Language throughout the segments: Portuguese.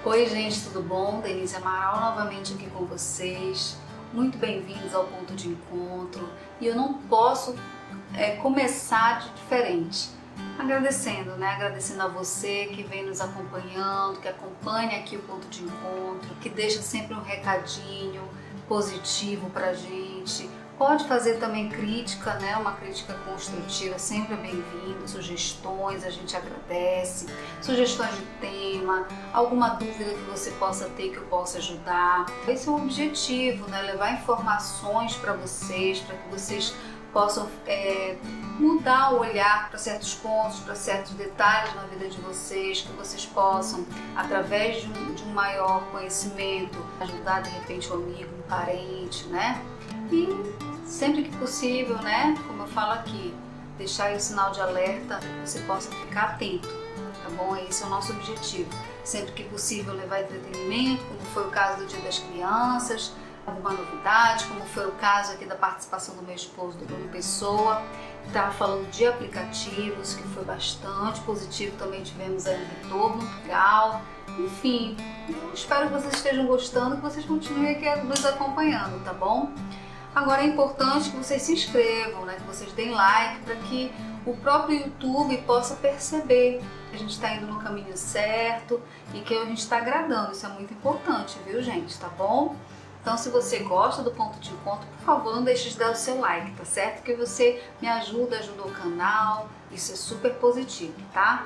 Oi gente, tudo bom? Denise Amaral novamente aqui com vocês. Muito bem-vindos ao Ponto de Encontro. E eu não posso começar de diferente. Agradecendo a você que vem nos acompanhando, que acompanha aqui o Ponto de Encontro, que deixa sempre um recadinho positivo pra gente. Pode fazer também crítica, uma crítica construtiva, sempre é bem-vindo, sugestões, a gente agradece, sugestões de tema, alguma dúvida que você possa ter que eu possa ajudar. Esse é o objetivo, levar informações para vocês, para que vocês possam mudar o olhar para certos pontos, para certos detalhes na vida de vocês, que vocês possam, através de um maior conhecimento, ajudar de repente um amigo, um parente, E sempre que possível, como eu falo aqui, deixar aí o sinal de alerta para que você possa ficar atento, tá bom? Esse é o nosso objetivo. Sempre que possível levar entretenimento, como foi o caso do Dia das Crianças, alguma novidade, como foi o caso aqui da participação do meu esposo, do Bruno Pessoa, que estava falando de aplicativos, que foi bastante positivo, também tivemos aí um retorno legal. Enfim, eu espero que vocês estejam gostando, que vocês continuem aqui nos acompanhando, tá bom? Agora é importante que vocês se inscrevam, que vocês deem like, para que o próprio YouTube possa perceber que a gente está indo no caminho certo e que a gente está agradando. Isso é muito importante, viu, gente? Tá bom? Então, se você gosta do Ponto de Encontro, por favor, não deixe de dar o seu like, tá certo? Que você me ajuda o canal, isso é super positivo, tá?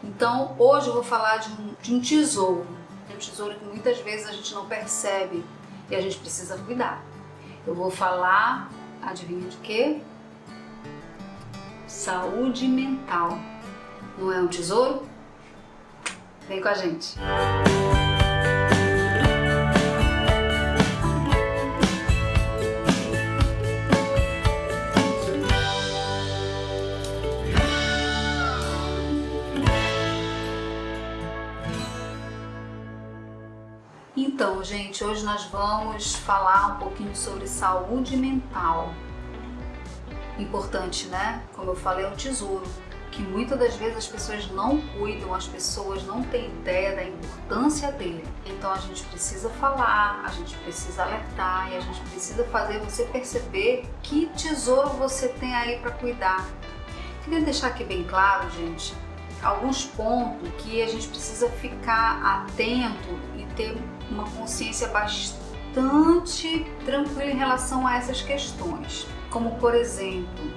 Então, hoje eu vou falar de um tesouro que muitas vezes a gente não percebe e a gente precisa cuidar. Eu vou falar, adivinha de quê? Saúde mental. Não é um tesouro? Vem com a gente! Então, gente, hoje nós vamos falar um pouquinho sobre saúde mental. Importante, Como eu falei, é um tesouro que muitas das vezes as pessoas não cuidam, as pessoas não têm ideia da importância dele. Então a gente precisa falar, a gente precisa alertar e a gente precisa fazer você perceber que tesouro você tem aí para cuidar. Queria deixar aqui bem claro, gente, alguns pontos que a gente precisa ficar atento e ter uma consciência bastante tranquila em relação a essas questões. Como, por exemplo,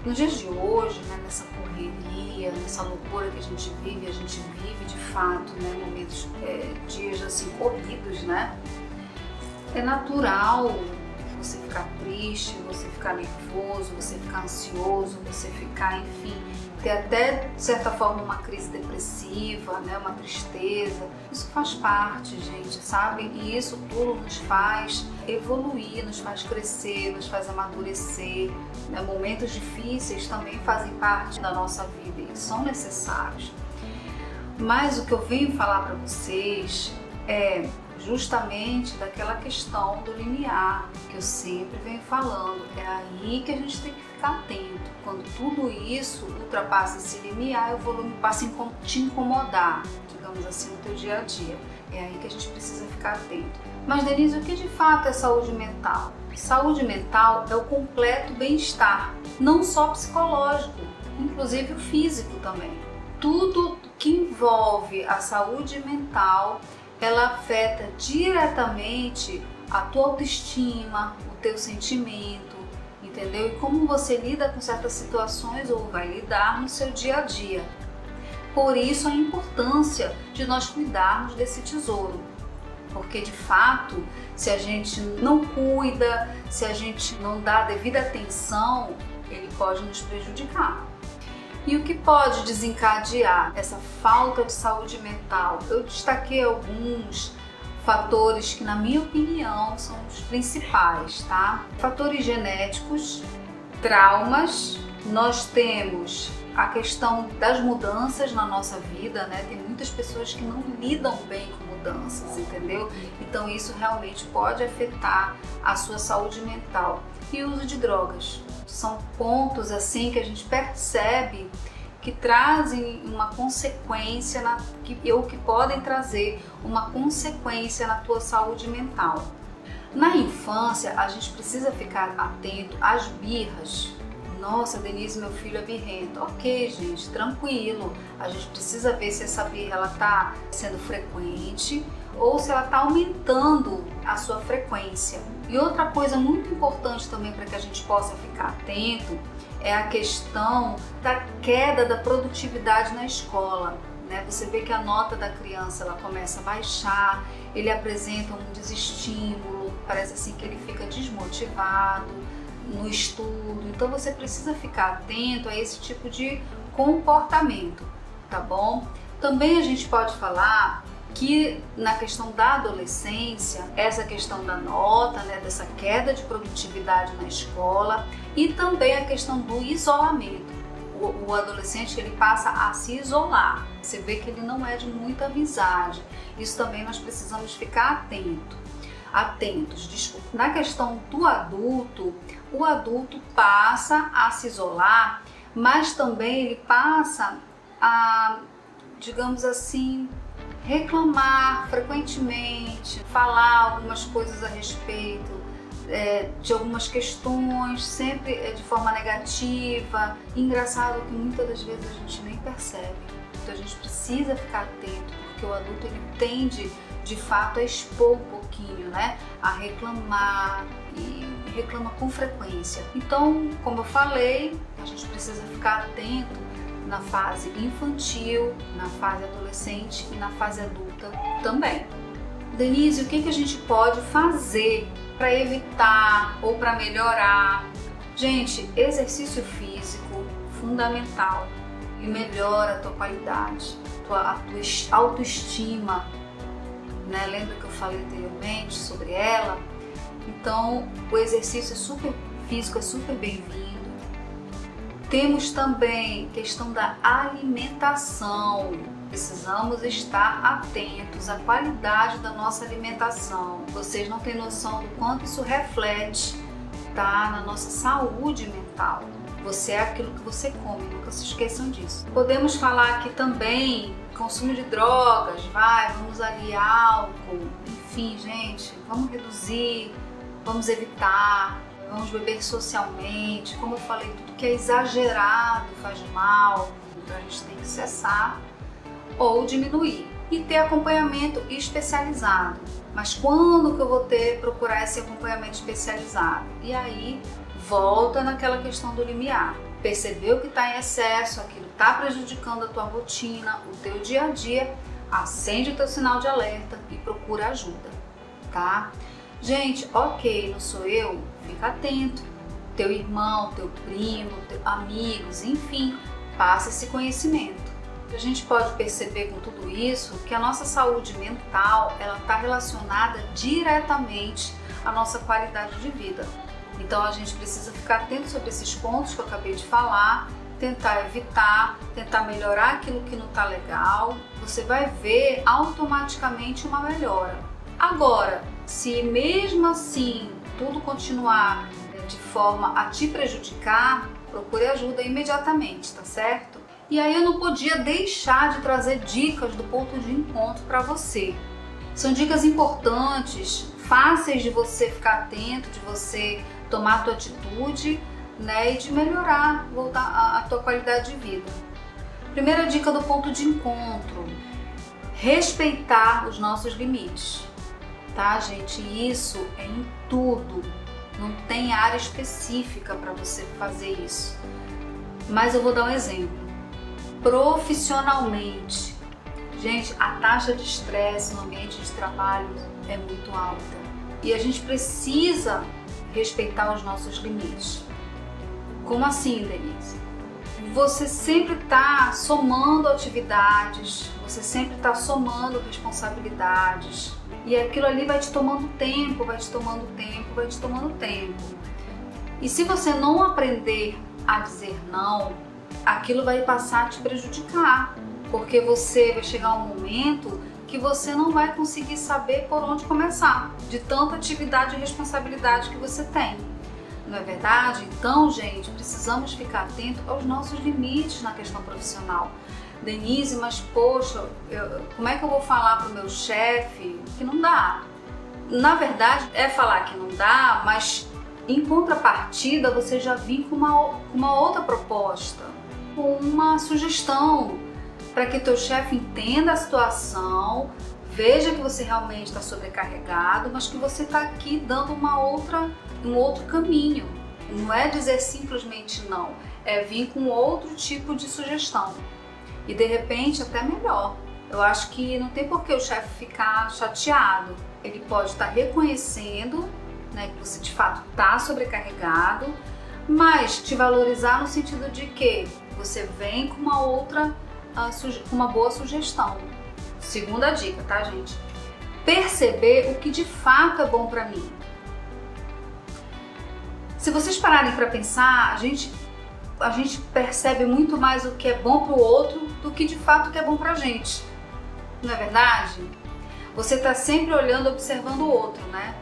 nos dias de hoje, nessa correria, nessa loucura que a gente vive de fato, momentos, dias assim corridos, É natural você ficar triste, você ficar nervoso, você ficar ansioso, você ficar, enfim, ter até, de certa forma, uma crise depressiva, uma tristeza. Isso faz parte, gente, sabe? E isso tudo nos faz evoluir, nos faz crescer, nos faz amadurecer. Momentos difíceis também fazem parte da nossa vida e são necessários. Mas o que eu venho falar para vocês é justamente daquela questão do limiar, que eu sempre venho falando. É aí que a gente tem que ficar atento. Quando tudo isso ultrapassa esse limiar, o volume passa a te incomodar, digamos assim, no teu dia a dia. É aí que a gente precisa ficar atento. Mas, Denise, o que de fato é saúde mental? Saúde mental é o completo bem-estar, não só psicológico, inclusive o físico também. Tudo que envolve a saúde mental, ela afeta diretamente a tua autoestima, o teu sentimento, entendeu? E como você lida com certas situações ou vai lidar no seu dia a dia. Por isso a importância de nós cuidarmos desse tesouro. Porque de fato, se a gente não cuida, se a gente não dá a devida atenção, ele pode nos prejudicar. E o que pode desencadear essa falta de saúde mental? Eu destaquei alguns fatores que, na minha opinião, são os principais, Fatores genéticos, traumas, nós temos a questão das mudanças na nossa vida, Tem muitas pessoas que não lidam bem com mudanças, entendeu? Então isso realmente pode afetar a sua saúde mental. E o uso de drogas. São pontos assim que a gente percebe que trazem uma consequência, ou que podem trazer uma consequência na tua saúde mental. Na infância, a gente precisa ficar atento às birras. Nossa, Denise, meu filho é birrento. Ok, gente, tranquilo. A gente precisa ver se essa birra está sendo frequente ou se ela está aumentando a sua frequência. E outra coisa muito importante também para que a gente possa ficar atento é a questão da queda da produtividade na escola. Você vê que a nota da criança ela começa a baixar, ele apresenta um desestímulo, parece assim que ele fica desmotivado no estudo. Então você precisa ficar atento a esse tipo de comportamento, tá bom? Também a gente pode falar que na questão da adolescência, essa questão da nota, dessa queda de produtividade na escola e também a questão do isolamento. O adolescente ele passa a se isolar, você vê que ele não é de muita amizade. Isso também nós precisamos ficar atentos. Desculpa. Na questão do adulto, o adulto passa a se isolar, mas também ele passa a, digamos assim, reclamar frequentemente, falar algumas coisas a respeito de algumas questões, sempre de forma negativa. Engraçado que muitas das vezes a gente nem percebe. Então a gente precisa ficar atento, porque o adulto ele tende de fato a expor um pouquinho, a reclamar e reclama com frequência. Então, como eu falei, a gente precisa ficar atento na fase infantil, na fase adolescente e na fase adulta também. Denise, o que a gente pode fazer para evitar ou para melhorar? Gente, exercício físico fundamental e melhora a tua qualidade, a tua autoestima, Lembra que eu falei anteriormente sobre ela? Então, o exercício físico é super bem-vindo. Temos também questão da alimentação. Precisamos estar atentos à qualidade da nossa alimentação. Vocês não têm noção do quanto isso reflete, na nossa saúde mental. Você é aquilo que você come, nunca se esqueçam disso. Podemos falar aqui também consumo de drogas, vamos aliar álcool, enfim, gente, vamos reduzir, vamos evitar, vamos beber socialmente. Como eu falei, tudo que é exagerado faz mal, então a gente tem que cessar ou diminuir e ter acompanhamento especializado. Mas quando que eu vou procurar esse acompanhamento especializado? E aí volta naquela questão do limiar. Percebeu que está em excesso, aquilo está prejudicando a tua rotina, o teu dia a dia, acende o teu sinal de alerta e procura ajuda, tá? Gente, ok, não sou eu, fica atento. Teu irmão, teu primo, amigos, enfim, passa esse conhecimento. A gente pode perceber com tudo isso que a nossa saúde mental ela está relacionada diretamente à nossa qualidade de vida. Então a gente precisa ficar atento sobre esses pontos que eu acabei de falar, tentar evitar, tentar melhorar aquilo que não está legal. Você vai ver automaticamente uma melhora. Agora, se mesmo assim tudo continuar de forma a te prejudicar, procure ajuda imediatamente, tá certo? E aí eu não podia deixar de trazer dicas do ponto de encontro para você. São dicas importantes, fáceis de você ficar atento, de você tomar a tua atitude, e de melhorar, voltar a tua qualidade de vida. Primeira dica do ponto de encontro: respeitar os nossos limites, tá, gente? Isso é em tudo, não tem área específica para você fazer isso. Mas eu vou dar um exemplo. Profissionalmente, gente, a taxa de estresse no ambiente de trabalho é muito alta e a gente precisa respeitar os nossos limites. Como assim, Denise? Você sempre está somando atividades, você sempre está somando responsabilidades e aquilo ali vai te tomando tempo, vai te tomando tempo, vai te tomando tempo. E se você não aprender a dizer não, aquilo vai passar a te prejudicar, porque você vai chegar um momento que você não vai conseguir saber por onde começar, de tanta atividade e responsabilidade que você tem. Não é verdade? Então, gente, precisamos ficar atento aos nossos limites na questão profissional. Denise, mas poxa, como é que eu vou falar para o meu chefe que não dá? Na verdade, é falar que não dá, mas em contrapartida você já vir com uma outra proposta, com uma sugestão, para que teu chefe entenda a situação, veja que você realmente está sobrecarregado, mas que você está aqui dando um outro caminho. Não é dizer simplesmente não, é vir com outro tipo de sugestão. E de repente até melhor. Eu acho que não tem por que o chefe ficar chateado. Ele pode estar reconhecendo, né, que você de fato está sobrecarregado, mas te valorizar no sentido de que você vem com uma boa sugestão. Segunda dica, tá, gente? Perceber o que de fato é bom para mim. Se vocês pararem para pensar, a gente percebe muito mais o que é bom para o outro do que de fato o que é bom para a gente. Não é verdade? Você está sempre olhando, observando o outro, né?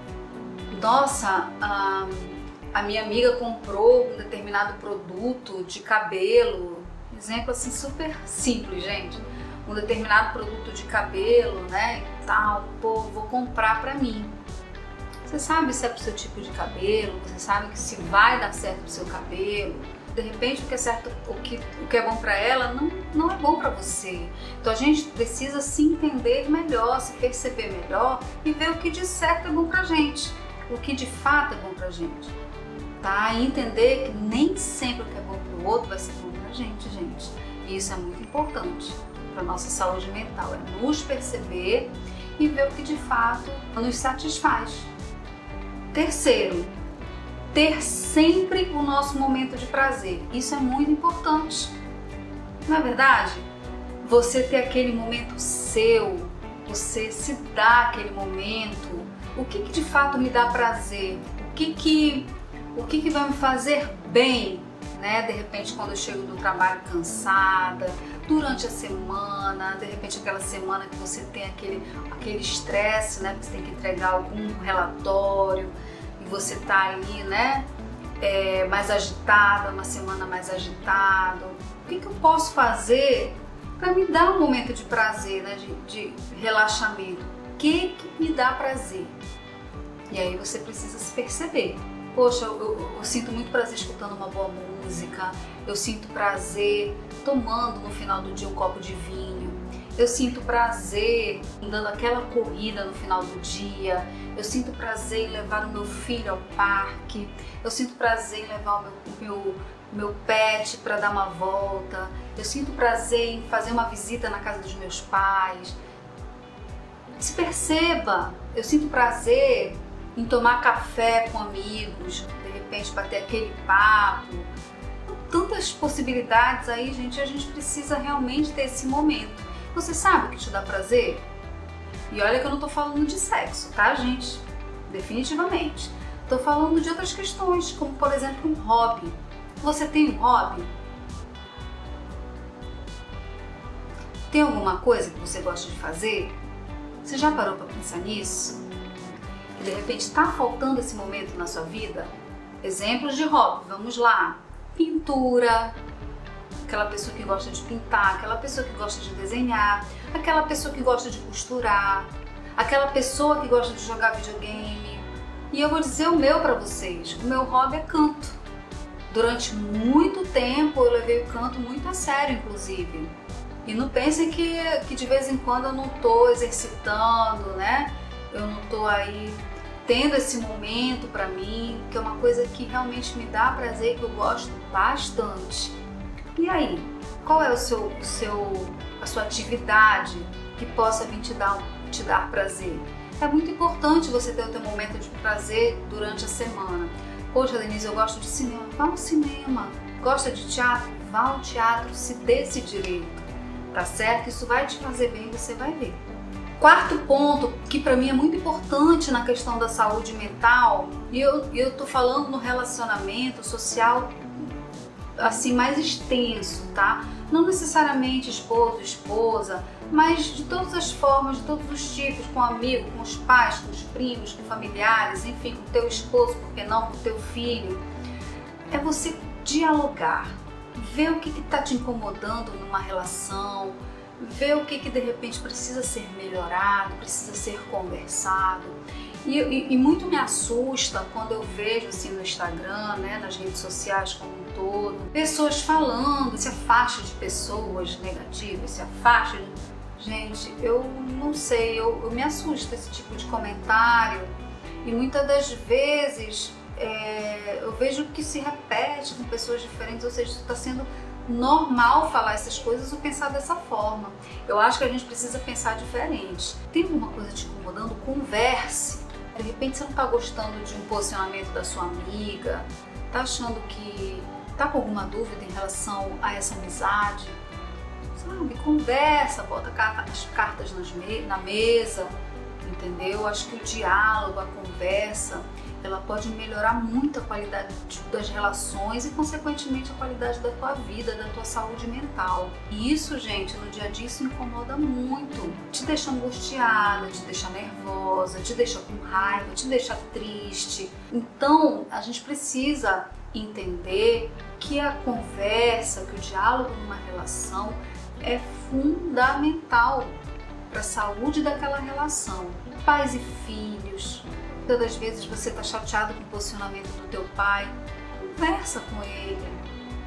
Nossa, a minha amiga comprou um determinado produto de cabelo, exemplo assim super simples, gente. Um determinado produto de cabelo, né, e tal, pô, vou comprar pra mim. Você sabe se é pro seu tipo de cabelo, você sabe que se vai dar certo pro seu cabelo. De repente o que é certo, o que é bom pra ela não é bom pra você. Então a gente precisa se entender melhor, se perceber melhor e ver o que de certo é bom pra gente, o que de fato é bom pra gente, tá? E entender que nem sempre o que é bom pro outro vai ser bom pra gente, gente. E isso é muito importante para nossa saúde mental, é nos perceber e ver o que de fato nos satisfaz. Terceiro, ter sempre o nosso momento de prazer. Isso é muito importante. Não é verdade? Você ter aquele momento seu, você se dá aquele momento. O que de fato me dá prazer? O que vai me fazer bem, né? De repente quando eu chego do trabalho cansada, durante a semana, de repente aquela semana que você tem aquele estresse, né? Porque você tem que entregar algum relatório e você tá ali, né? Mais agitada, uma semana mais agitada. O que eu posso fazer para me dar um momento de prazer, né? De relaxamento? O que me dá prazer? E aí você precisa se perceber. Poxa, eu sinto muito prazer escutando uma boa música, eu sinto prazer tomando no final do dia um copo de vinho, eu sinto prazer dando aquela corrida no final do dia, eu sinto prazer em levar o meu filho ao parque, eu sinto prazer em levar o meu pet para dar uma volta, eu sinto prazer em fazer uma visita na casa dos meus pais. Se perceba, eu sinto prazer em tomar café com amigos, de repente bater aquele papo. Tantas possibilidades aí, gente, a gente precisa realmente ter esse momento. Você sabe o que te dá prazer? E olha que eu não tô falando de sexo, tá, gente? Definitivamente. Tô falando de outras questões, como por exemplo um hobby. Você tem um hobby? Tem alguma coisa que você gosta de fazer? Você já parou para pensar nisso? Que de repente está faltando esse momento na sua vida? Exemplos de hobby, vamos lá. Pintura, aquela pessoa que gosta de pintar, aquela pessoa que gosta de desenhar, aquela pessoa que gosta de costurar, aquela pessoa que gosta de jogar videogame. E eu vou dizer o meu para vocês, o meu hobby é canto. Durante muito tempo eu levei o canto muito a sério, inclusive. E não pensem que de vez em quando eu não estou exercitando, né? Eu não estou aí tendo esse momento para mim, que é uma coisa que realmente me dá prazer e que eu gosto bastante. E aí, qual é a sua atividade que possa vir te dar prazer? É muito importante você ter o seu momento de prazer durante a semana. Poxa, Denise, eu gosto de cinema. Vá ao cinema. Gosta de teatro? Vá ao teatro, se dê esse direito. Tá certo? Isso vai te fazer bem, você vai ver. Quarto ponto, que para mim é muito importante na questão da saúde mental, e eu tô falando no relacionamento social assim mais extenso, tá? Não necessariamente esposo, esposa, mas de todas as formas, de todos os tipos, com amigo, com os pais, com os primos, com familiares, enfim, com o teu esposo, por que não, com o teu filho. É você dialogar, ver o que está te incomodando numa relação, ver o que de repente precisa ser melhorado, precisa ser conversado. E muito me assusta quando eu vejo assim no Instagram, né, nas redes sociais como um todo, pessoas falando, se afaste de pessoas negativas, se afaste de... Gente, eu não sei, eu me assusta esse tipo de comentário e muitas das vezes eu vejo que se repete com pessoas diferentes, ou seja, está sendo normal falar essas coisas ou pensar dessa forma. Eu acho que a gente precisa pensar diferente. Tem alguma coisa te incomodando? Converse. De repente você não está gostando de um posicionamento da sua amiga, está achando que está com alguma dúvida em relação a essa amizade, sabe? Conversa, bota as cartas na mesa, entendeu? Acho que o diálogo, a conversa, ela pode melhorar muito a qualidade das relações e, consequentemente, a qualidade da tua vida, da tua saúde mental. E isso, gente, no dia a dia, isso incomoda muito. Te deixa angustiada, te deixa nervosa, te deixa com raiva, te deixa triste. Então, a gente precisa entender que a conversa, que o diálogo numa relação é fundamental para a saúde daquela relação. Pais e filhos. Muitas das vezes você está chateado com o posicionamento do teu pai, conversa com ele,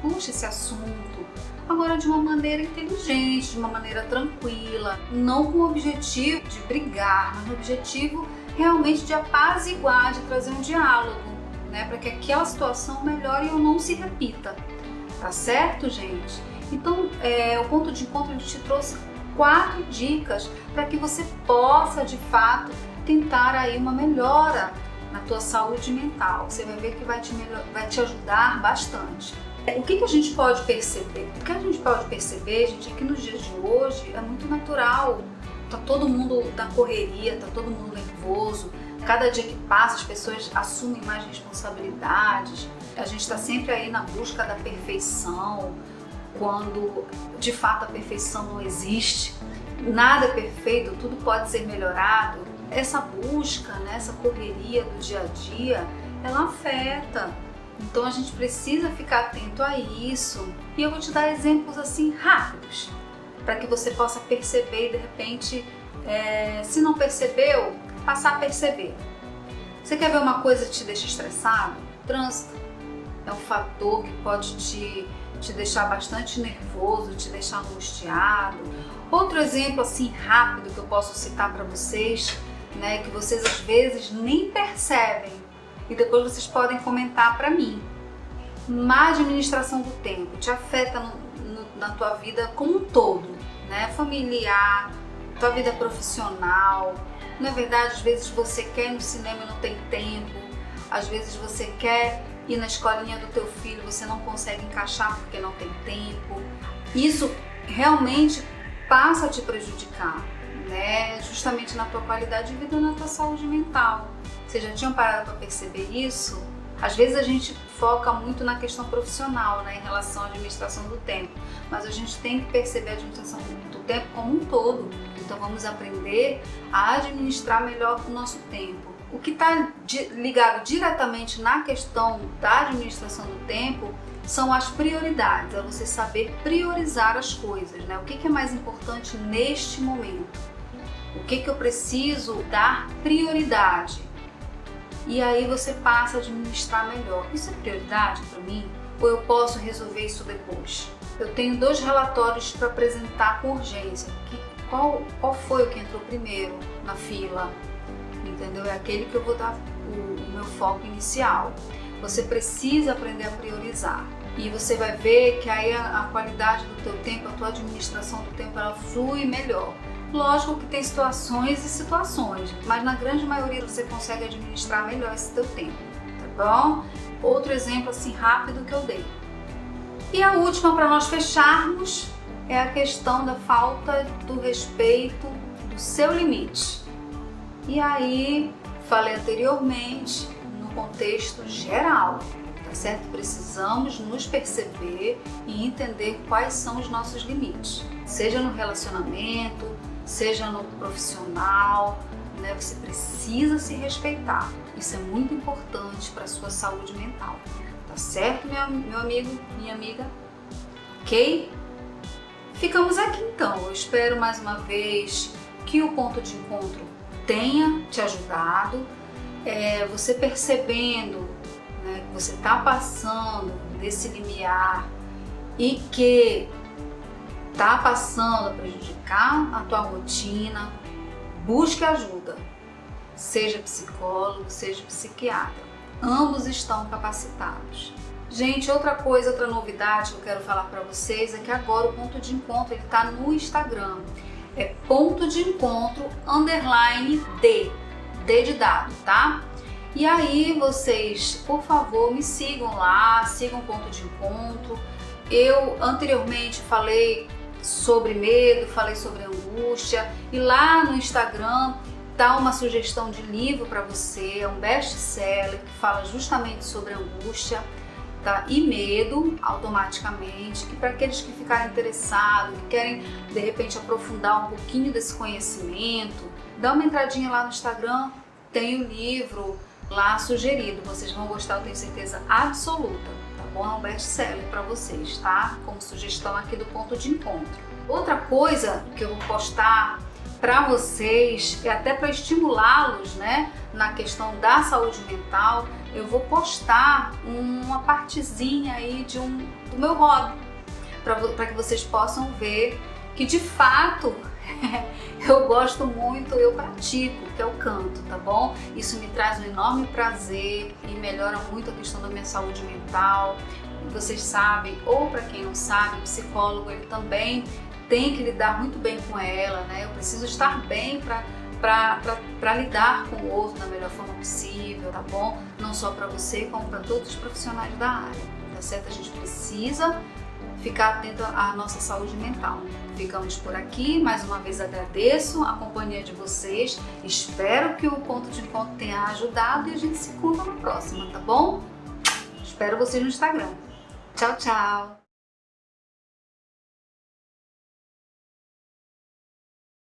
puxa esse assunto, agora de uma maneira inteligente, de uma maneira tranquila, não com o objetivo de brigar, mas no objetivo realmente de apaziguar, de trazer um diálogo, né, para que aquela situação melhore e não se repita, tá certo, gente? Então, o ponto de encontro, ele te trouxe 4 dicas para que você possa, de fato, tentar aí uma melhora na tua saúde mental. Você vai ver que vai te ajudar bastante. O que a gente pode perceber? O que a gente pode perceber, gente, é que nos dias de hoje é muito natural. Tá todo mundo na correria, tá todo mundo nervoso. Cada dia que passa as pessoas assumem mais responsabilidades. A gente está sempre aí na busca da perfeição, quando de fato a perfeição não existe. Nada é perfeito, tudo pode ser melhorado. Essa busca, né, essa correria do dia a dia, ela afeta. Então a gente precisa ficar atento a isso. E eu vou te dar exemplos assim rápidos, para que você possa perceber e de repente, se não percebeu, passar a perceber. Você quer ver uma coisa que te deixa estressado? Trânsito é um fator que pode te deixar bastante nervoso, te deixar angustiado. Outro exemplo assim rápido que eu posso citar para vocês, né, que vocês às vezes nem percebem e depois vocês podem comentar para mim. Má administração do tempo te afeta na tua vida como um todo, né? Familiar, tua vida profissional. Na verdade, às vezes você quer ir no cinema e não tem tempo, às vezes você quer ir na escolinha do teu filho, você não consegue encaixar porque não tem tempo. Isso realmente passa a te prejudicar, né? Justamente na tua qualidade de vida e na tua saúde mental. Vocês já tinham parado para perceber isso? Às vezes a gente foca muito na questão profissional, né, em relação à administração do tempo, mas a gente tem que perceber a administração do tempo como um todo. Então vamos aprender a administrar melhor o nosso tempo. O que está ligado diretamente na questão da administração do tempo são as prioridades, é você saber priorizar as coisas, né? O que é mais importante neste momento? O que eu preciso dar prioridade? E aí você passa a administrar melhor. Isso é prioridade para mim? Ou eu posso resolver isso depois? Eu tenho 2 relatórios para apresentar com urgência. Qual foi o que entrou primeiro na fila? Entendeu? É aquele que eu vou dar o meu foco inicial. Você precisa aprender a priorizar. E você vai ver que aí a qualidade do teu tempo, a tua administração do tempo, ela flui melhor. Lógico que tem situações e situações, mas na grande maioria você consegue administrar melhor esse teu tempo, tá bom? Outro exemplo assim rápido que eu dei. E a última para nós fecharmos é a questão da falta do respeito do seu limite. E aí, falei anteriormente, no contexto geral, tá certo? Precisamos nos perceber e entender quais são os nossos limites, seja no relacionamento, seja no profissional, né? Você precisa se respeitar. Isso é muito importante para a sua saúde mental, tá certo, meu amigo, minha amiga? Ok? Ficamos aqui então. Eu espero mais uma vez que o ponto de encontro tenha te ajudado, você percebendo, né, que você está passando desse limiar e que está passando a prejudicar a tua rotina, busque ajuda, seja psicólogo, seja psiquiatra, ambos estão capacitados. Gente, outra coisa, outra novidade que eu quero falar para vocês é que agora o ponto de encontro está no Instagram, é ponto de encontro _D de dado, tá? E aí vocês, por favor, me sigam lá, sigam o ponto de encontro. Eu anteriormente falei sobre medo, falei sobre angústia, e lá no Instagram tá uma sugestão de livro para você, é um best-seller que fala justamente sobre angústia, tá? E medo, automaticamente, que para aqueles que ficarem interessados, que querem de repente aprofundar um pouquinho desse conhecimento, dá uma entradinha lá no Instagram, tem o livro lá sugerido, vocês vão gostar, eu tenho certeza absoluta, tá bom? É um best-seller para vocês, tá? Como sugestão aqui do ponto de encontro. Outra coisa que eu vou postar para vocês, e até para estimulá-los, né, na questão da saúde mental, eu vou postar uma partezinha aí do meu hobby, para que vocês possam ver que de fato eu gosto muito, eu pratico, que é o canto, tá bom? Isso me traz um enorme prazer e melhora muito a questão da minha saúde mental. Vocês sabem, ou para quem não sabe, o psicólogo ele também tem que lidar muito bem com ela, né? Eu preciso estar bem para lidar com o outro da melhor forma possível, tá bom? Não só para você, como para todos os profissionais da área, tá certo? A gente precisa ficar atento à nossa saúde mental. Ficamos por aqui, mais uma vez agradeço a companhia de vocês, espero que o ponto de encontro tenha ajudado e a gente se encontra na próxima, tá bom? Espero vocês no Instagram. Tchau, tchau!